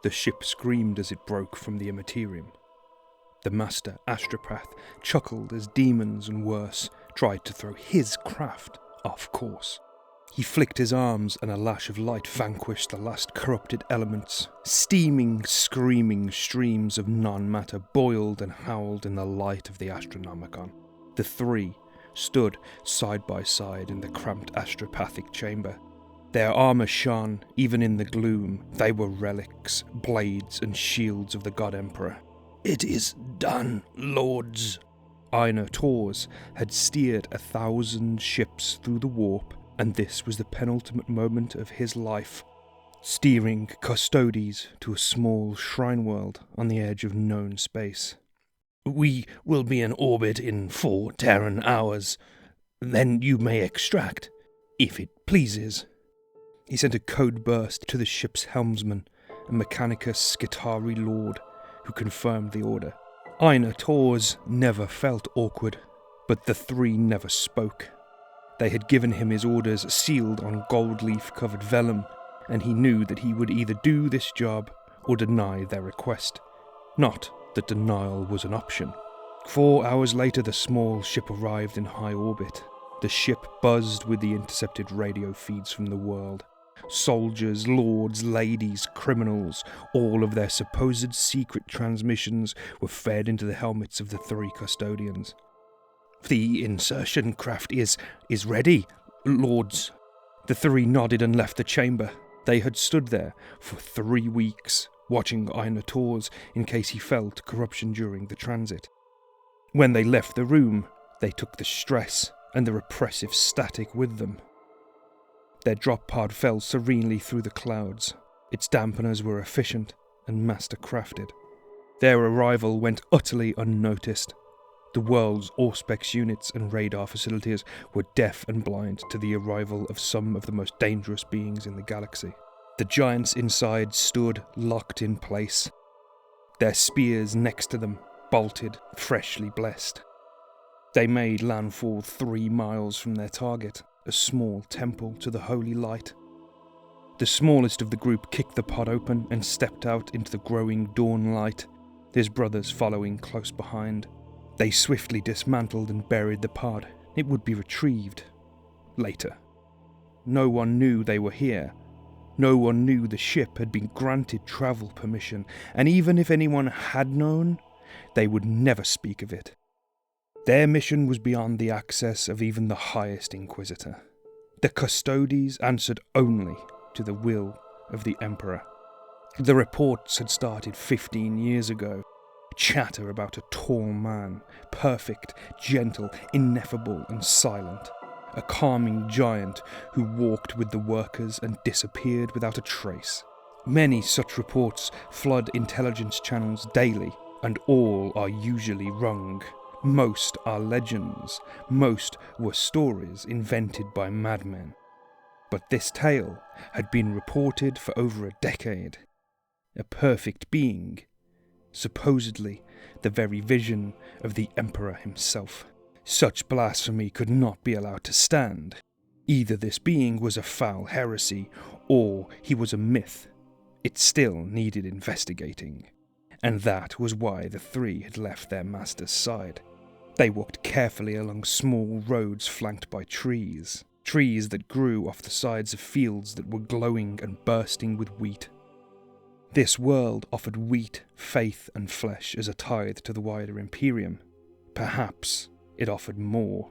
The ship screamed as it broke from the immaterium. The master astropath chuckled as demons and worse tried to throw his craft off course. He flicked his arms and a lash of light vanquished the last corrupted elements. Steaming, screaming streams of non-matter boiled and howled in the light of the Astronomicon. The three stood side by side in the cramped astropathic chamber. Their armour shone, even in the gloom. They were relics, blades and shields of the God Emperor. "It is done, lords." Einar Tors had steered 1,000 ships through the warp, and this was the penultimate moment of his life, steering Custodes to a small shrine world on the edge of known space. "We will be in orbit in 4 Terran hours. Then you may extract, if it pleases." He sent a code burst to the ship's helmsman, a Mechanicus Skitarii Lord, who confirmed the order. Einar Tors never felt awkward, but the three never spoke. They had given him his orders sealed on gold leaf-covered vellum, and he knew that he would either do this job or deny their request. Not that denial was an option. 4 hours later, the small ship arrived in high orbit. The ship buzzed with the intercepted radio feeds from the world. Soldiers, lords, ladies, criminals, all of their supposed secret transmissions were fed into the helmets of the 3 custodians. "The insertion craft is ready, lords." The 3 nodded and left the chamber. They had stood there for 3 weeks, watching Einar Tors in case he fell to corruption during the transit. When they left the room, they took the stress and the repressive static with them. Their drop pod fell serenely through the clouds. Its dampeners were efficient and master-crafted. Their arrival went utterly unnoticed. The world's Auspex units and radar facilities were deaf and blind to the arrival of some of the most dangerous beings in the galaxy. The giants inside stood locked in place, their spears next to them, bolted, freshly blessed. They made landfall 3 miles from their target, a small temple to the holy light. The smallest of the group kicked the pod open and stepped out into the growing dawn light, his brothers following close behind. They swiftly dismantled and buried the pod. It would be retrieved later. No one knew they were here. No one knew the ship had been granted travel permission, and even if anyone had known, they would never speak of it. Their mission was beyond the access of even the highest Inquisitor. The Custodes answered only to the will of the Emperor. The reports had started 15 years ago. Chatter about a tall man, perfect, gentle, ineffable and silent. A calming giant who walked with the workers and disappeared without a trace. Many such reports flood intelligence channels daily, and all are usually wrong. Most are legends, most were stories invented by madmen. But this tale had been reported for over a decade. A perfect being, supposedly the very vision of the Emperor himself. Such blasphemy could not be allowed to stand. Either this being was a foul heresy, or he was a myth. It still needed investigating. And that was why the 3 had left their master's side. They walked carefully along small roads flanked by trees that grew off the sides of fields that were glowing and bursting with wheat. This world offered wheat, faith and flesh as a tithe to the wider Imperium. Perhaps it offered more.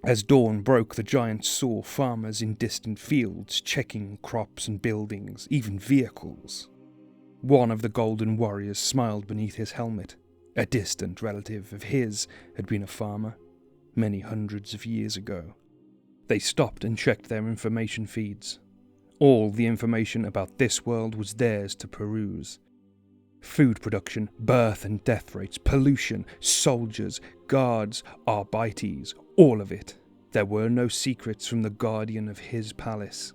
As dawn broke, the giants saw farmers in distant fields checking crops and buildings, even vehicles. One of the Golden Warriors smiled beneath his helmet. A distant relative of his had been a farmer, many hundreds of years ago. They stopped and checked their information feeds. All the information about this world was theirs to peruse. Food production, birth and death rates, pollution, soldiers, guards, arbites, all of it. There were no secrets from the guardian of his palace.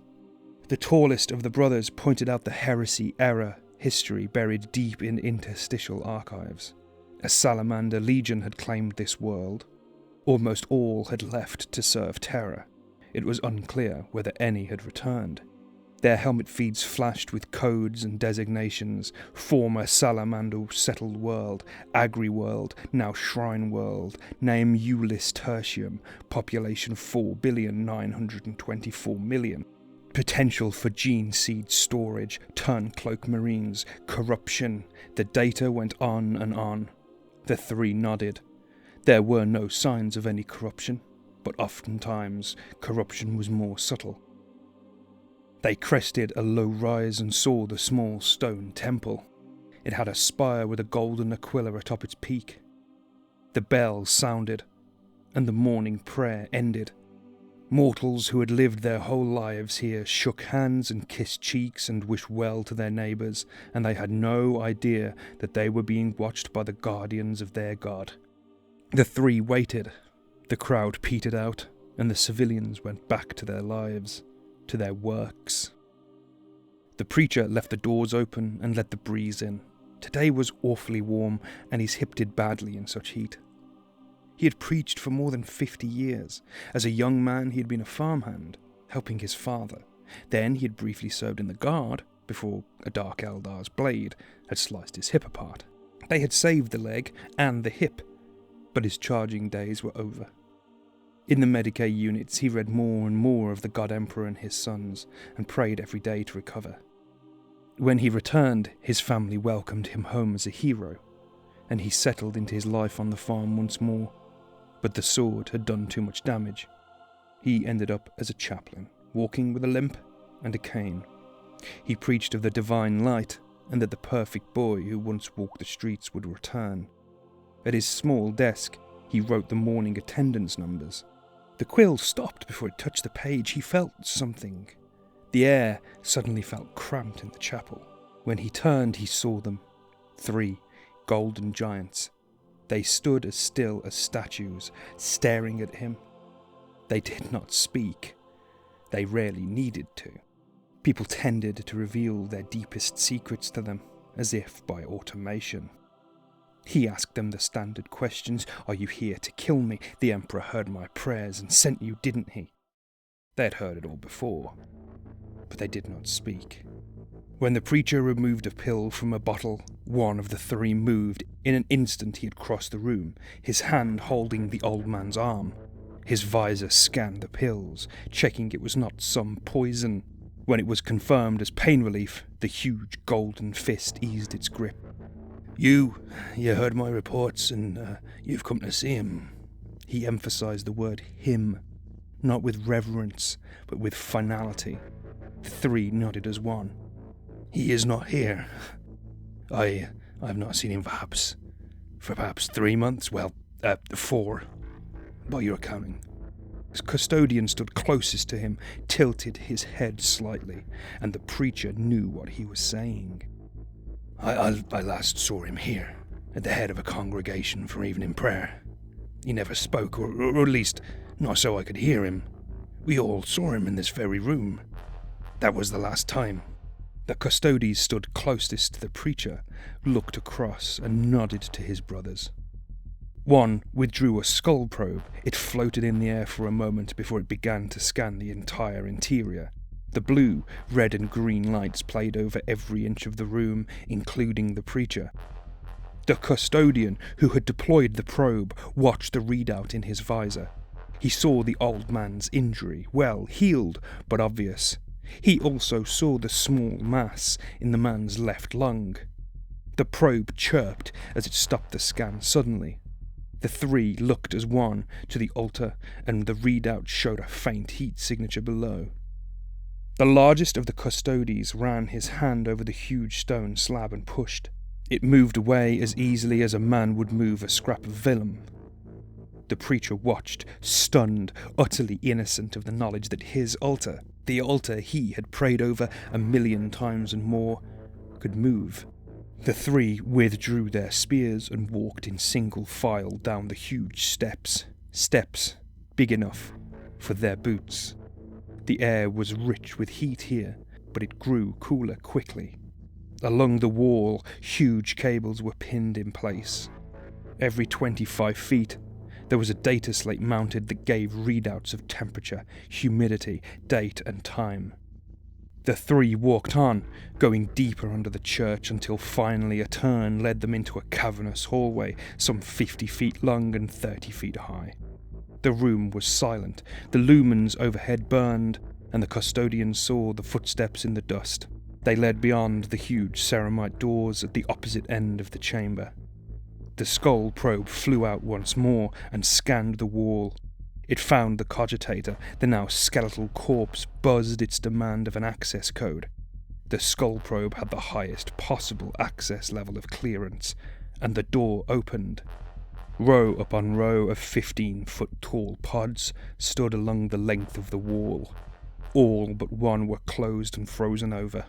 The tallest of the brothers pointed out the heresy era history buried deep in interstitial archives. A salamander legion had claimed this world. Almost all had left to serve Terra. It was unclear whether any had returned. Their helmet feeds flashed with codes and designations: former Salamander settled world, agri-world, now shrine world, name Ulyss Tertium, population 4,924,000,000. Potential for gene seed storage, turncloak marines, corruption. The data went on and on. The three nodded. There were no signs of any corruption, but oftentimes corruption was more subtle. They crested a low rise and saw the small stone temple. It had a spire with a golden aquila atop its peak. The bells sounded, and the morning prayer ended. Mortals who had lived their whole lives here shook hands and kissed cheeks and wished well to their neighbours, and they had no idea that they were being watched by the guardians of their god. The three waited. The crowd petered out, and the civilians went back to their lives, to their works. The preacher left the doors open and let the breeze in. Today was awfully warm, and his hip did badly in such heat. He had preached for more than 50 years. As a young man, he had been a farmhand, helping his father. Then he had briefly served in the guard, before a Dark Eldar's blade had sliced his hip apart. They had saved the leg and the hip, but his charging days were over. In the Medicae units, he read more and more of the God Emperor and his sons, and prayed every day to recover. When he returned, his family welcomed him home as a hero, and he settled into his life on the farm once more. But the sword had done too much damage. He ended up as a chaplain, walking with a limp and a cane. He preached of the divine light, and that the perfect boy who once walked the streets would return. At his small desk, he wrote the morning attendance numbers. The quill stopped before it touched the page. He felt something. The air suddenly felt cramped in the chapel. When he turned, he saw them. 3 golden giants. They stood as still as statues, staring at him. They did not speak. They rarely needed to. People tended to reveal their deepest secrets to them, as if by automation. He asked them the standard questions. Are you here to kill me? The Emperor heard my prayers and sent you, didn't he? They had heard it all before, but they did not speak. When the preacher removed a pill from a bottle, one of the 3 moved. In an instant he had crossed the room, his hand holding the old man's arm. His visor scanned the pills, checking it was not some poison. When it was confirmed as pain relief, the huge golden fist eased its grip. You heard my reports, and you've come to see him. He emphasized the word him, not with reverence, but with finality. The 3 nodded as one. He is not here. I have not seen him for perhaps 3 months, 4, by your accounting. His custodian stood closest to him, tilted his head slightly, and the preacher knew what he was saying. I last saw him here, at the head of a congregation for evening prayer. He never spoke, or at least not so I could hear him. We all saw him in this very room. That was the last time. The Custodes stood closest to the preacher, looked across and nodded to his brothers. One withdrew a skull probe. It floated in the air for a moment before it began to scan the entire interior. The blue, red and green lights played over every inch of the room, including the preacher. The custodian, who had deployed the probe, watched the readout in his visor. He saw the old man's injury, well healed, but obvious. He also saw the small mass in the man's left lung. The probe chirped as it stopped the scan suddenly. The 3 looked as one to the altar, and the readout showed a faint heat signature below. The largest of the Custodes ran his hand over the huge stone slab and pushed. It moved away as easily as a man would move a scrap of vellum. The preacher watched, stunned, utterly innocent of the knowledge that his altar, the altar he had prayed over 1,000,000 times and more, could move. The 3 withdrew their spears and walked in single file down the huge steps big enough for their boots. The air was rich with heat here, but it grew cooler quickly. Along the wall, huge cables were pinned in place. Every 25 feet, there was a data slate mounted that gave readouts of temperature, humidity, date and time. The three walked on, going deeper under the church until finally a turn led them into a cavernous hallway some 50 feet long and 30 feet high. The room was silent, the lumens overhead burned, and the custodians saw the footsteps in the dust. They led beyond the huge ceramite doors at the opposite end of the chamber. The skull probe flew out once more and scanned the wall. It found the cogitator. The now skeletal corpse buzzed its demand of an access code. The skull probe had the highest possible access level of clearance, and the door opened. Row upon row of 15-foot-tall pods stood along the length of the wall. All but one were closed and frozen over.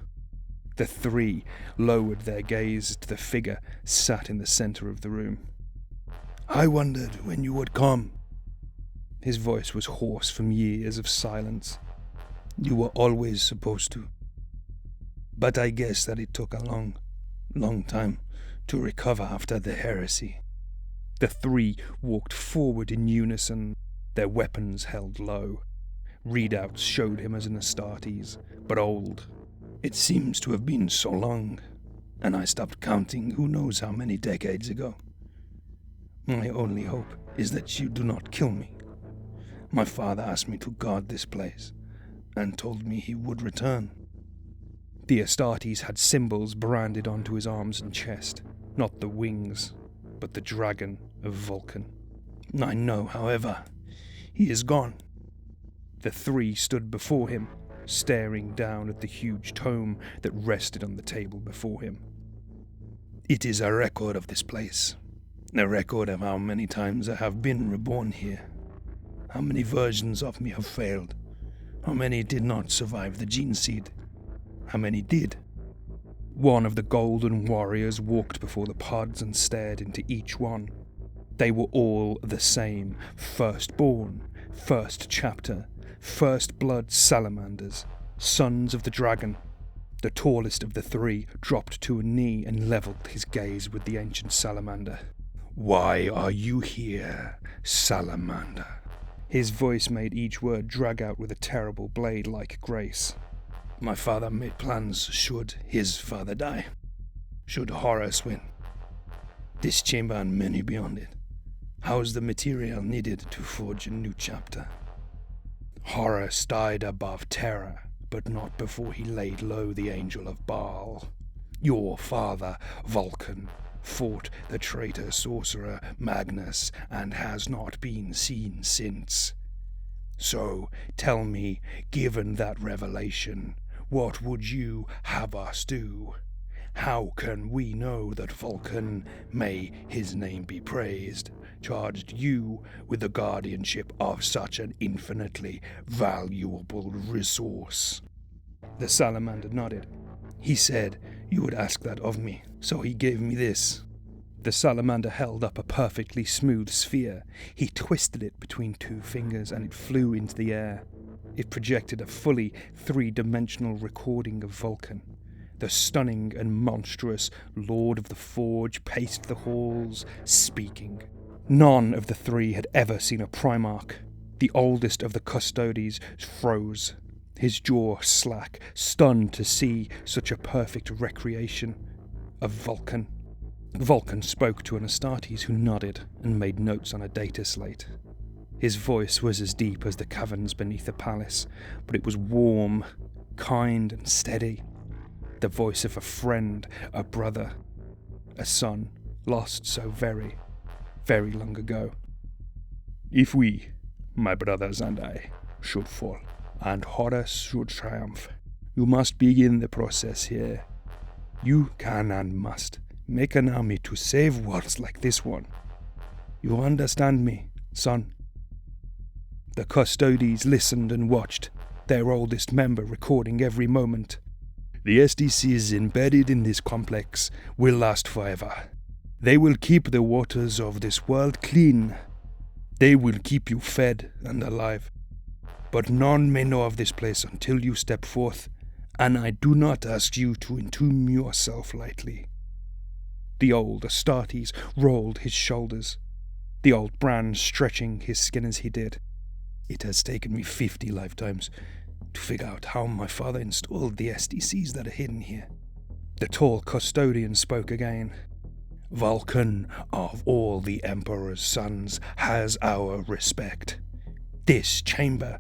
The three lowered their gaze to the figure sat in the centre of the room. "I wondered when you would come." His voice was hoarse from years of silence. "You were always supposed to. But I guess that it took a long time to recover after the heresy." The three walked forward in unison, their weapons held low. Readouts showed him as an Astartes, but old. "It seems to have been so long, and I stopped counting who knows how many decades ago. My only hope is that you do not kill me. My father asked me to guard this place, and told me he would return." The Astartes had symbols branded onto his arms and chest, not the wings, but the dragon of Vulcan. "I know, however, he is gone." The three stood before him, staring down at the huge tome that rested on the table before him. "It is a record of this place, a record of how many times I have been reborn here. How many versions of me have failed? How many did not survive the gene seed? How many did?" One of the golden warriors walked before the pods and stared into each one. They were all the same, firstborn, first chapter, first blood salamanders, sons of the dragon. The tallest of the three dropped to a knee and levelled his gaze with the ancient salamander. "Why are you here, salamander?" His voice made each word drag out with a terrible blade-like grace. "My father made plans should his father die. Should Horus win. This chamber and many beyond it. How's the material needed to forge a new chapter? Horus died above Terra, but not before he laid low the angel of Baal. Your father, Vulcan, fought the traitor sorcerer Magnus and has not been seen since. So, tell me, given that revelation, what would you have us do? How can we know that Vulcan, may his name be praised, charged you with the guardianship of such an infinitely valuable resource?" The salamander nodded. "He said you would ask that of me, so he gave me this." The salamander held up a perfectly smooth sphere. He twisted it between two fingers and it flew into the air. It projected a fully three-dimensional recording of Vulcan. The stunning and monstrous Lord of the Forge paced the halls, speaking. None of the three had ever seen a Primarch. The oldest of the Custodes froze, his jaw slack, stunned to see such a perfect recreation of Vulcan. Vulcan spoke to an Astartes who nodded and made notes on a data slate. His voice was as deep as the caverns beneath the palace, but it was warm, kind and steady. The voice of a friend, a brother, a son, lost so very, very long ago. "If we, my brothers and I, should fall, and Horus should triumph, you must begin the process here. You can and must make an army to save worlds like this one. You understand me, son?" The Custodes listened and watched, their oldest member recording every moment. "The SDCs embedded in this complex will last forever. They will keep the waters of this world clean. They will keep you fed and alive. But none may know of this place until you step forth, and I do not ask you to entomb yourself lightly." The old Astartes rolled his shoulders, the old Bran stretching his skin as he did. "It has taken me 50 lifetimes to figure out how my father installed the SDCs that are hidden here. The tall custodian spoke again. Vulcan, of all the Emperor's sons, has our respect. This chamber,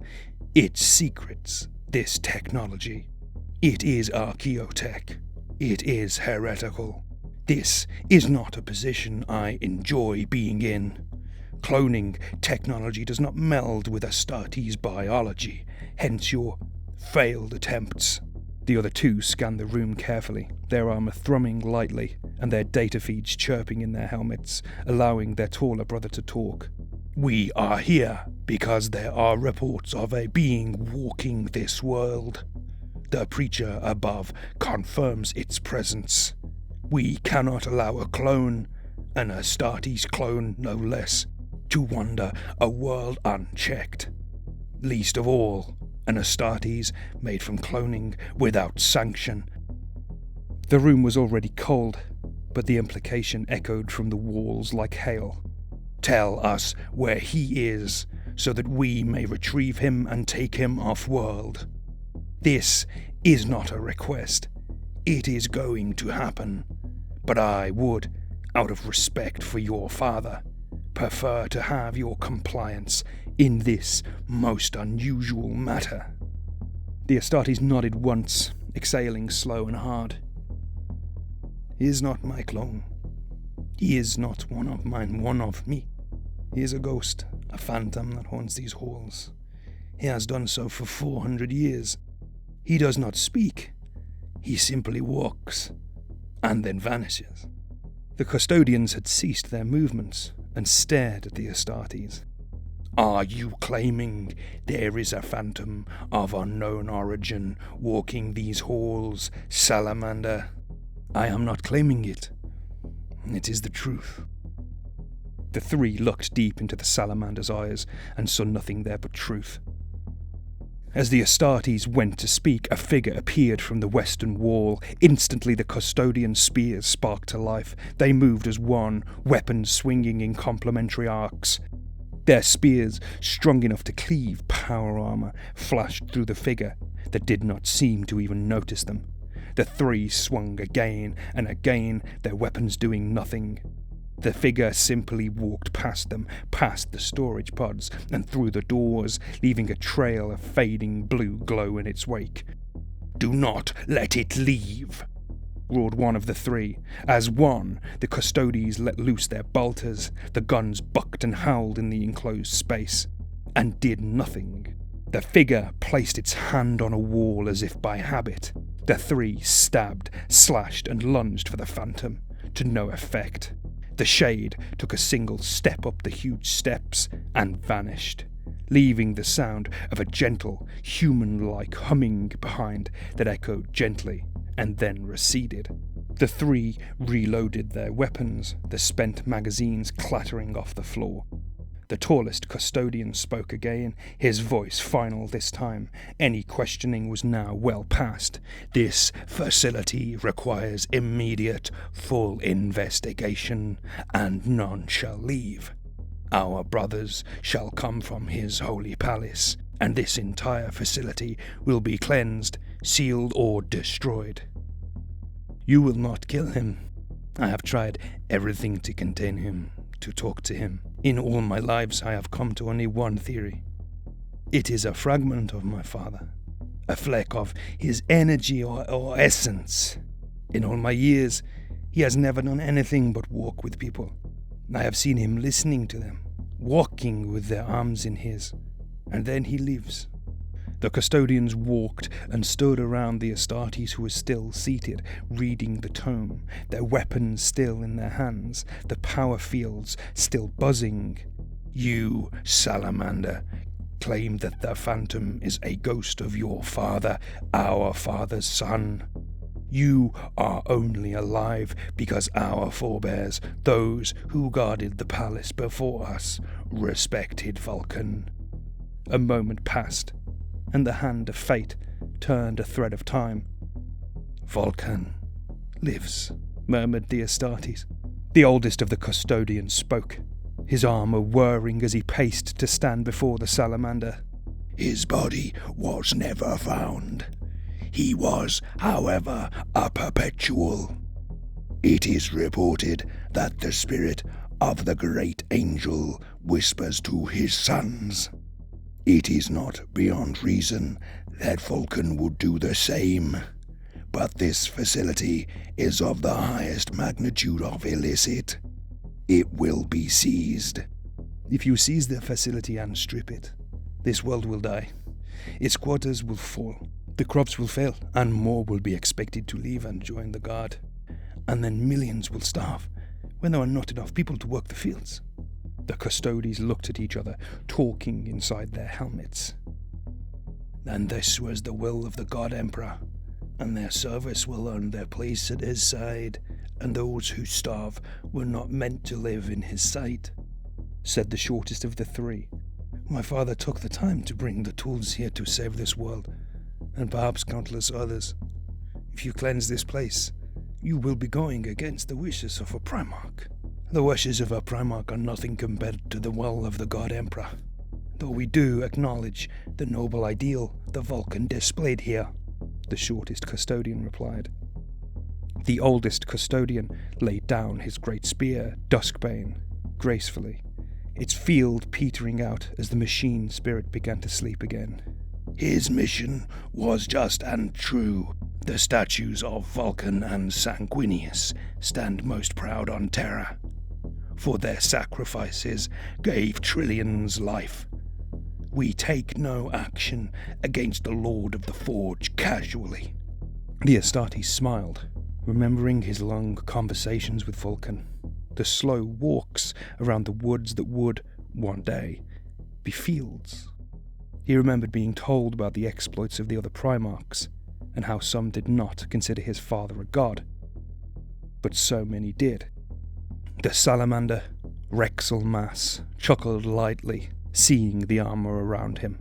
its secrets, this technology, it is archaeotech. It is heretical. This is not a position I enjoy being in. Cloning technology does not meld with Astartes' biology, hence your failed attempts. The other two scanned the room carefully, their armor thrumming lightly, and their data feeds chirping in their helmets, allowing their taller brother to talk. We are here because there are reports of a being walking this world. The preacher above confirms its presence. We cannot allow a clone, an Astartes clone no less, to wander a world unchecked. Least of all, an Astartes made from cloning without sanction. The room was already cold, but the implication echoed from the walls like hail. Tell us where he is, so that we may retrieve him and take him off-world. This is not a request. It is going to happen. But I would, out of respect for your father, prefer to have your compliance in this most unusual matter. The Astartes nodded once, exhaling slow and hard. He is not my clone. He is not one of mine, one of me. He is a ghost, a phantom that haunts these halls. He has done so for 400 years. He does not speak. He simply walks, and then vanishes. The custodians had ceased their movements and stared at the Astartes. Are you claiming there is a phantom of unknown origin walking these halls, Salamander? I am not claiming it. It is the truth. The three looked deep into the Salamander's eyes and saw nothing there but truth. As the Astartes went to speak, a figure appeared from the western wall. Instantly the custodian spears sparked to life. They moved as one, weapons swinging in complementary arcs. Their spears, strong enough to cleave power armor, flashed through the figure that did not seem to even notice them. The three swung again and again, their weapons doing nothing. The figure simply walked past them, past the storage pods, and through the doors, leaving a trail of fading blue glow in its wake. Do not let it leave, roared one of the three. As one, the Custodes let loose their bolters. The guns bucked and howled in the enclosed space, and did nothing. The figure placed its hand on a wall as if by habit. The three stabbed, slashed, and lunged for the phantom, to no effect. The shade took a single step up the huge steps and vanished, leaving the sound of a gentle, human-like humming behind that echoed gently and then receded. The three reloaded their weapons, the spent magazines clattering off the floor. The tallest custodian spoke again, his voice final this time. Any questioning was now well past. This facility requires immediate, full investigation, and none shall leave. Our brothers shall come from his holy palace, and this entire facility will be cleansed, sealed, or destroyed. You will not kill him. I have tried everything to contain him, to talk to him. In all my lives I have come to only one theory. It is a fragment of my father, a fleck of his energy or essence. In all my years, he has never done anything but walk with people. I have seen him listening to them, walking with their arms in his, and then he leaves. The custodians walked and stood around the Astartes, who were still seated, reading the tome, their weapons still in their hands, the power fields still buzzing. You, Salamander, claim that the phantom is a ghost of your father, our father's son. You are only alive because our forebears, those who guarded the palace before us, respected Vulcan. A moment passed, and the hand of fate turned a thread of time. Vulcan lives, murmured the Astartes. The oldest of the custodians spoke, his armor whirring as he paced to stand before the Salamander. His body was never found. He was, however, a perpetual. It is reported that the spirit of the great angel whispers to his sons. It is not beyond reason that Vulcan would do the same, but this facility is of the highest magnitude of illicit. It will be seized. If you seize the facility and strip it, this world will die. Its quarters will fall. The crops will fail, and more will be expected to leave and join the guard. And then millions will starve when there are not enough people to work the fields. The Custodes looked at each other, talking inside their helmets. And this was the will of the God Emperor, and their service will earn their place at his side, and those who starve were not meant to live in his sight, said the shortest of the three. My father took the time to bring the tools here to save this world, and perhaps countless others. If you cleanse this place, you will be going against the wishes of a Primarch. The wishes of a Primarch are nothing compared to the will of the God Emperor, though we do acknowledge the noble ideal the Vulcan displayed here, the shortest custodian replied. The oldest custodian laid down his great spear, Duskbane, gracefully, its field petering out as the machine spirit began to sleep again. His mission was just and true. The statues of Vulcan and Sanguinius stand most proud on Terra, for their sacrifices gave trillions life. We take no action against the Lord of the Forge casually. The Astartes smiled, remembering his long conversations with Vulcan, the slow walks around the woods that would, one day, be fields. He remembered being told about the exploits of the other Primarchs, and how some did not consider his father a god. But so many did. The salamander, Rexel Mass, chuckled lightly, seeing the armor around him,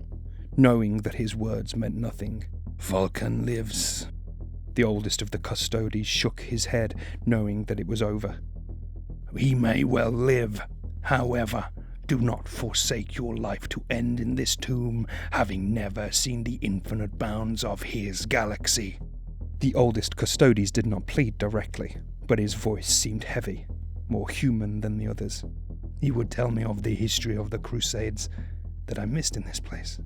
knowing that his words meant nothing. Vulcan lives. The oldest of the Custodes shook his head, knowing that it was over. He may well live. However, do not forsake your life to end in this tomb, having never seen the infinite bounds of his galaxy. The oldest Custodes did not plead directly, but his voice seemed heavy, more human than the others. He would tell me of the history of the Crusades that I missed in this place.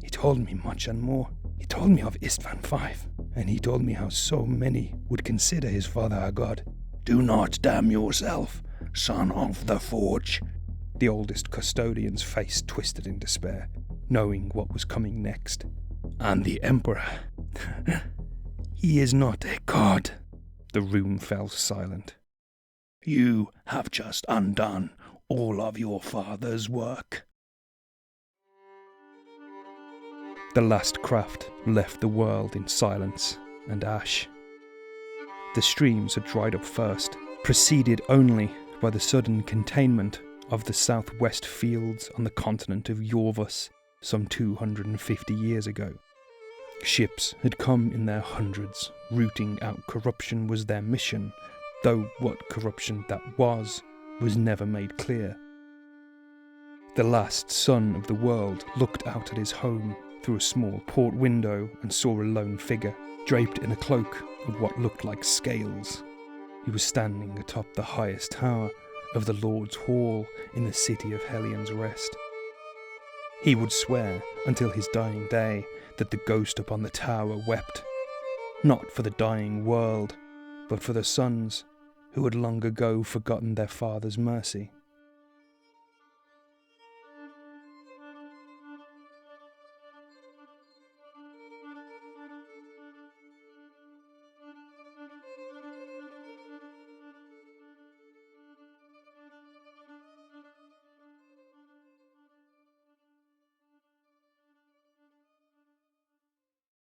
He told me much and more. He told me of Istvan V, and he told me how so many would consider his father a god. Do not damn yourself, son of the Forge. The oldest custodian's face twisted in despair, knowing what was coming next. And the Emperor, he is not a god. The room fell silent. You have just undone all of your father's work. The last craft left the world in silence and ash. The streams had dried up first, preceded only by the sudden containment of the southwest fields on the continent of Yorvus some 250 years ago. Ships had come in their hundreds, rooting out corruption was their mission, though what corruption that was never made clear. The last son of the world looked out at his home through a small port window and saw a lone figure, draped in a cloak of what looked like scales. He was standing atop the highest tower of the Lord's Hall in the city of Hellion's Rest. He would swear until his dying day that the ghost upon the tower wept, not for the dying world, but for the sons who had long ago forgotten their father's mercy.